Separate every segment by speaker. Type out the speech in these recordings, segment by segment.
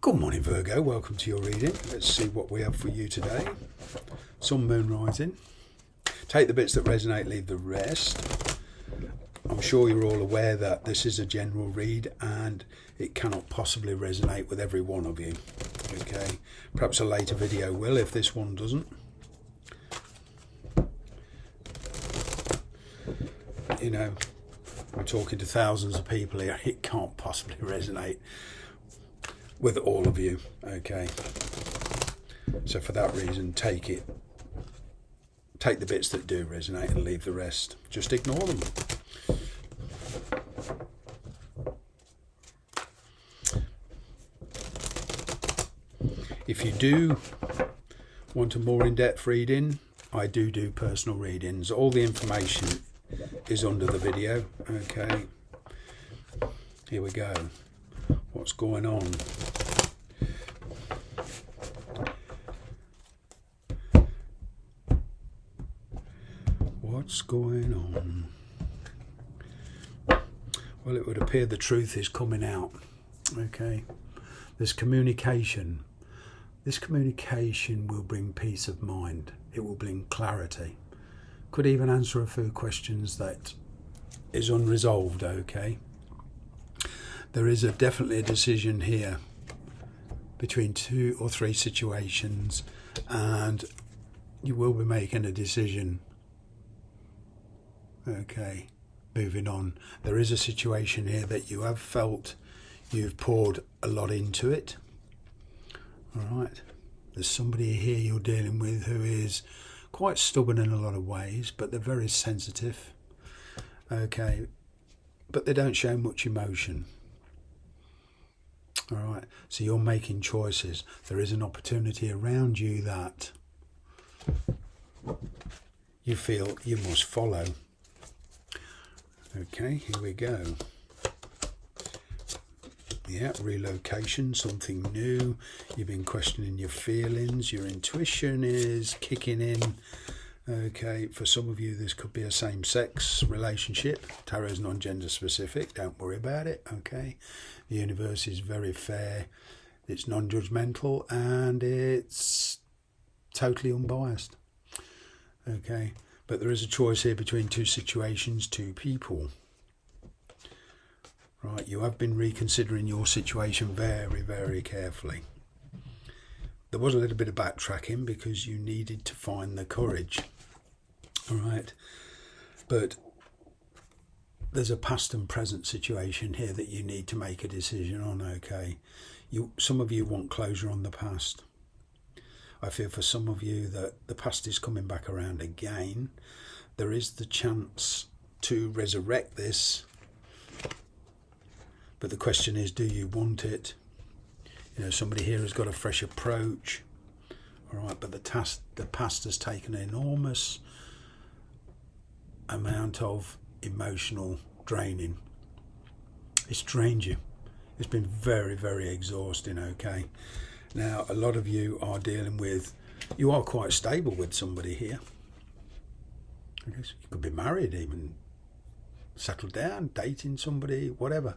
Speaker 1: Good morning, Virgo. Welcome to your reading. Let's see what we have for you today. Sun, Moon, Rising. Take the bits that resonate, leave the rest. I'm sure you're all aware that this is a general read and it cannot possibly resonate with every one of you. Okay, perhaps a later video will if this one doesn't. You know, we're talking to thousands of people here. It can't possibly resonate with all of you. Okay, so for that reason, take the bits that do resonate and leave the rest. Just ignore them. If you do want a more in-depth reading, I do personal readings. All the information is under the video. Okay, here we go. What's going on? What's going on? Well, it would appear the truth is coming out. Okay, there's communication. This communication will bring peace of mind. It will bring clarity. Could even answer a few questions that is unresolved. Okay, there is definitely a decision here between 2 or 3 situations, and you will be making a decision. Okay, moving on. There is a situation here that you have felt you've poured a lot into it. All right, there's somebody here you're dealing with who is quite stubborn in a lot of ways, but they're very sensitive. Okay, but they don't show much emotion. All right, so you're making choices. There is an opportunity around you that you feel you must follow. Okay, here we go. Yeah, relocation, something new. You've been questioning your feelings. Your intuition is kicking in. Okay, for some of you, this could be a same-sex relationship. Tarot's non-gender specific. Don't worry about it. Okay, the universe is very fair. It's non-judgmental and it's totally unbiased. Okay, but there is a choice here between 2 situations, 2 people. Right, you have been reconsidering your situation very carefully. There was a little bit of backtracking because you needed to find the courage. All right, but there's a past and present situation here that you need to make a decision on. Okay, some of you want closure on the past. I feel for some of you that the past is coming back around again. There is the chance to resurrect this. But the question is, do you want it? You know, somebody here has got a fresh approach. All right, but the past has taken an enormous amount of emotional draining. It's drained you. It's been very exhausting. Okay. Now, a lot of you are dealing with, you are quite stable with somebody here. Okay, so you could be married, even settled down, dating somebody, whatever.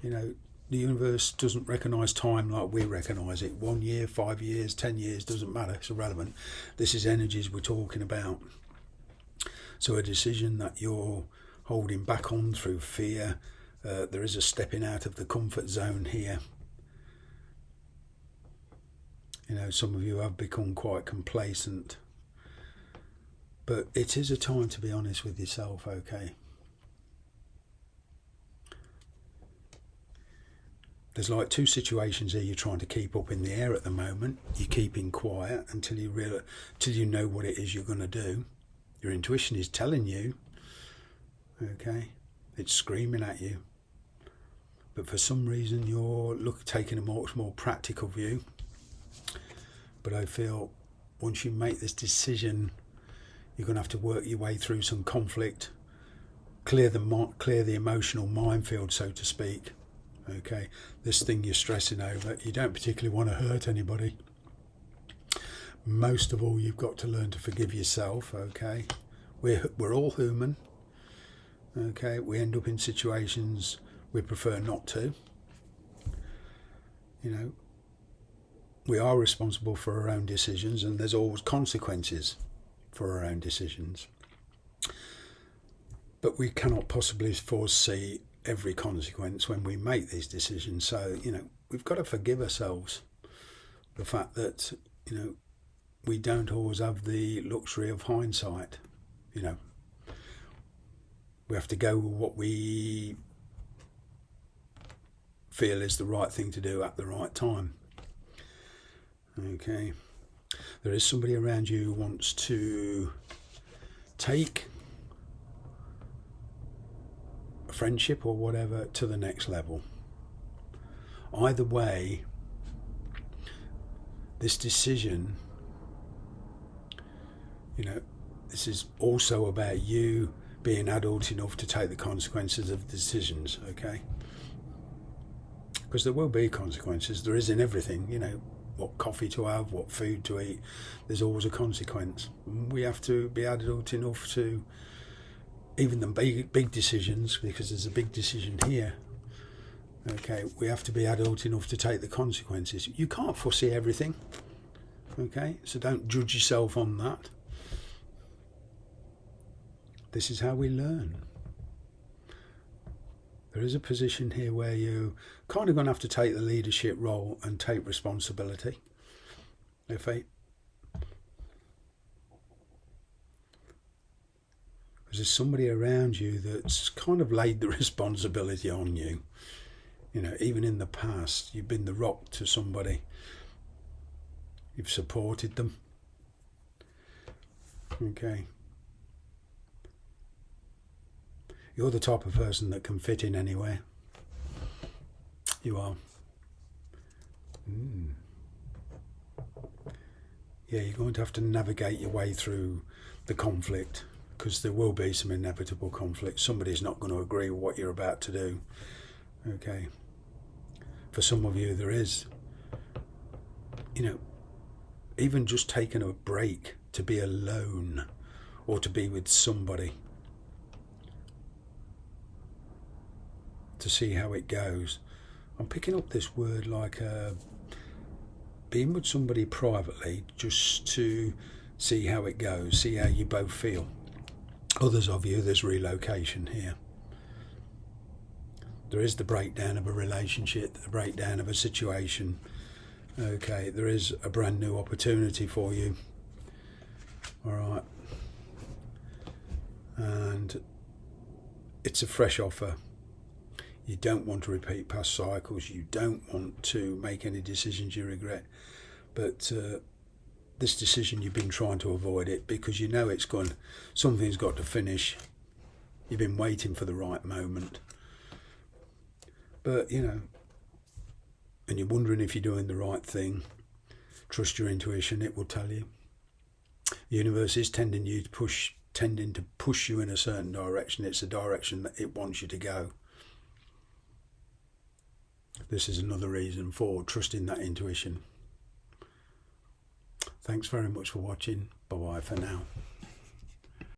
Speaker 1: You know, the universe doesn't recognise time like we recognise it. 1 year, 5 years, 10 years, doesn't matter. It's irrelevant. This is energies we're talking about. So a decision that you're holding back on through fear. There is a stepping out of the comfort zone here. You know, some of you have become quite complacent. But it is a time to be honest with yourself, okay? There's like 2 situations here you're trying to keep up in the air at the moment. You're keeping quiet until you know what it is you're going to do. Your intuition is telling you, okay? It's screaming at you. But for some reason you're taking a much more practical view. But I feel once you make this decision, you're going to have to work your way through some conflict, clear the emotional minefield, so to speak. Okay, this thing you're stressing over, you don't particularly want to hurt anybody. Most of all, you've got to learn to forgive yourself. Okay, we're all human. Okay, we end up in situations we prefer not to. You know, we are responsible for our own decisions, and there's always consequences for our own decisions. But we cannot possibly foresee every consequence when we make these decisions. So, we've got to forgive ourselves the fact that, we don't always have the luxury of hindsight. We have to go with what we feel is the right thing to do at the right time. Okay. There is somebody around you who wants to take a friendship or whatever to the next level. Either way, this decision, this is also about you being adult enough to take the consequences of decisions, okay? Because there will be consequences. There is in everything, what coffee to have, what food to eat. There's always a consequence. We have to be adult enough to, even the big decisions, because there's a big decision here, okay, we have to be adult enough to take the consequences. You can't foresee everything, okay? So don't judge yourself on that. This is how we learn. There is a position here where you're kind of going to have to take the leadership role and take responsibility. Okay? Because there's somebody around you that's kind of laid the responsibility on you. Even in the past, you've been the rock to somebody. You've supported them. Okay? You're the type of person that can fit in anywhere. You are. Yeah, you're going to have to navigate your way through the conflict, because there will be some inevitable conflict. Somebody's not going to agree with what you're about to do. Okay. For some of you, there is. Even just taking a break to be alone or to be with somebody, to see how it goes. I'm picking up this word like being with somebody privately just to see how it goes, see how you both feel. Others of you, there's relocation here. There is the breakdown of a relationship, the breakdown of a situation. Okay, there is a brand new opportunity for you. All right. And it's a fresh offer. You don't want to repeat past cycles. You don't want to make any decisions you regret. But this decision, you've been trying to avoid it because something's got to finish. You've been waiting for the right moment. But, and you're wondering if you're doing the right thing. Trust your intuition, it will tell you. The universe is tending to push you in a certain direction. It's a direction that it wants you to go. This is another reason for trusting that intuition. Thanks very much for watching. Bye-bye for now.